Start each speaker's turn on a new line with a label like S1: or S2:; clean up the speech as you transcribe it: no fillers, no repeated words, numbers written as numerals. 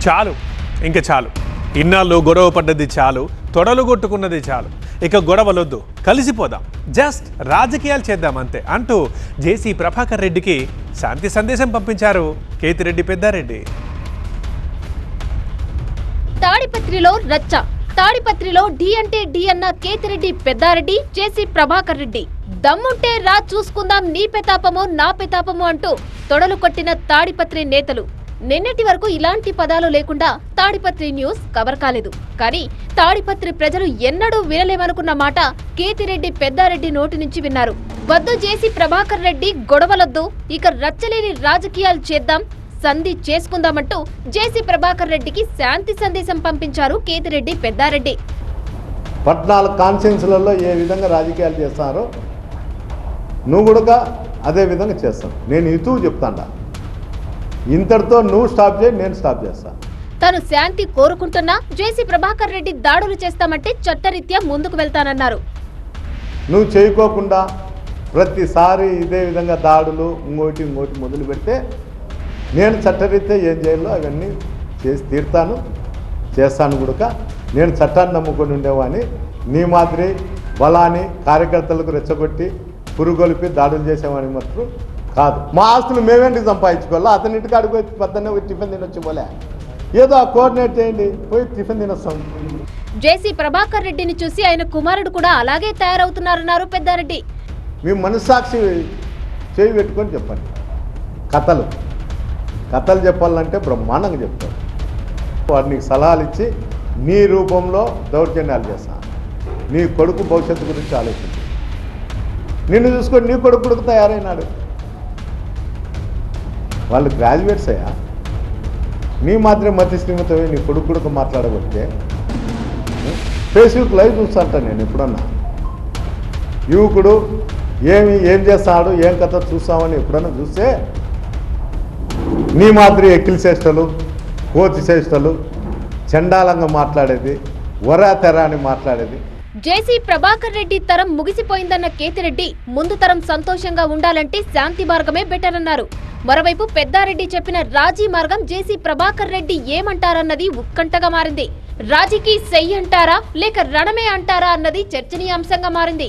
S1: చాలు, ఇంక చాలు. ఇన్నాళ్ళు గొడవ పడ్డది చాలు, తొడలు కొట్టుకున్నది చాలు. ఇక గొడవలొద్దు, కలిసిపోదాం, జస్ట్ రాజకీయాలు చేద్దాం అంతే అంటూ జేసీ ప్రభాకర్ రెడ్డికి శాంతి సందేశం పంపించారు కేతిరెడ్డి పెద్దారెడ్డి.
S2: తాడిపత్రిలో రచ్చ. తాడిపత్రిలో డి అంటే డి అన్న కేతిరెడ్డి పెద్దారెడ్డి, జేసీ ప్రభాకర్ రెడ్డి. దమ్ముంటే రా చూసుకుందాం, నీ పెతాపమో నా పెతాపమో అంటూ తొడలు కొట్టిన తాడిపత్రి నేతలు. నిన్నటి వరకు ఇలాంటి పదాలు లేకుండా తాడిపత్రి న్యూస్ కవర్ కాలేదు. కానీ తాడిపత్రి ప్రజలు ఎన్నడూ వినలేమనుకున్న మాట కేతిరెడ్డి పెద్దారెడ్డి నోటి నుంచి విన్నారు. వద్దు జేసీ ప్రభాకర్ రెడ్డి, గొడవలొద్దు, ఇక రచ్చలేని రాజకీయాలు చేద్దాం, సంధి చేసుకుందామంటూ జేసీ ప్రభాకర్ రెడ్డికి శాంతి సందేశం పంపించారు కేతిరెడ్డి పెద్దారెడ్డి.
S3: 14 కాన్స్టిట్యున్సీలలో ఏ విధంగా రాజకీయాలు చేస్తారో నువ్వు కూడా అదే విధంగా చేస్తాను. నేను ఇతూ చెప్తాను, ఇంతటితో నువ్వు స్టాప్ చేయి, నేను స్టాప్ చేస్తాను.
S2: తాను శాంతి కోరుకుంటున్నా జేసీ ప్రభాకర్ రెడ్డి దాడులు చేస్తామంటే చట్టరీత్యా ముందుకు వెళ్తానన్నారు.
S3: నువ్వు చేయకోకుండా ప్రతిసారి ఇదే విధంగా దాడులు ఇంకోటి మొదలు పెడితే నేను చట్టరీత్యా ఏం చేయాలో అవన్నీ చేసి తీరుతాను, చేస్తాను కూడా. నేను చట్టాన్ని నమ్ముకొని ఉండేవాడిని. నీ మాదిరి బలాన్ని కార్యకర్తలకు రెచ్చగొట్టి పురుగొలిపి దాడులు చేసేవాడిని మాత్రం కాదు. మా ఆస్తులు మేమేంటికి సంపాదించుకోవాలా? అతనింటికి అడుగు పొద్దున్నే పోయి టిఫిన్ తినొచ్చి పోలే, ఏదో ఆ కోఆర్డినేట్ చేయండి, పోయి టిఫిన్ తినొస్తాం.
S2: జేసీ ప్రభాకర్ రెడ్డిని చూసి ఆయన కుమారుడు కూడా అలాగే తయారవుతున్నారన్నారు పెద్దారెడ్డి.
S3: మీ మనస్సాక్షి చేయి పెట్టుకొని చెప్పండి. కథలు చెప్పాలంటే బ్రహ్మాండంగా చెప్తారు. వాడు నీకు సలహాలు ఇచ్చి నీ రూపంలో దౌర్జన్యాలు చేస్తాను. నీ కొడుకు భవిష్యత్తు గురించి ఆలోచించు. నిన్ను చూసుకొని నీ కొడుకు తయారైనాడు. వాళ్ళు గ్రాడ్యుయేట్స్ అయ్యా. నీ మాత్రమే మతి శ్రీమతమే నీ కొడుకు మాట్లాడబట్టే ఫేస్బుక్ లైవ్ చూస్తాంట నేను ఎప్పుడన్నా. యువకుడు ఏం చేస్తాడు, ఏం కథ చూస్తామని ఎప్పుడన్నా చూస్తే నీ మాదిరి ఎక్కిలి చేష్టలు, కోతి చేష్టలు, చండాలంగా మాట్లాడేది, వరా తెరా అని మాట్లాడేది.
S2: జేసీ ప్రభాకర్ రెడ్డి తరం ముగిసిపోయిందన్న కేతిరెడ్డి ముందు తరం సంతోషంగా ఉండాలంటే శాంతి మార్గమే బెటర్ అన్నారు. మరోవైపు పెద్దారెడ్డి చెప్పిన రాజీ మార్గం జేసీ ప్రభాకర్ రెడ్డి ఏమంటారన్నది ఉత్కంఠగా మారింది. రాజీకి సెయ్యి అంటారా లేక రణమే అంటారా అన్నది చర్చనీయాంశంగా మారింది.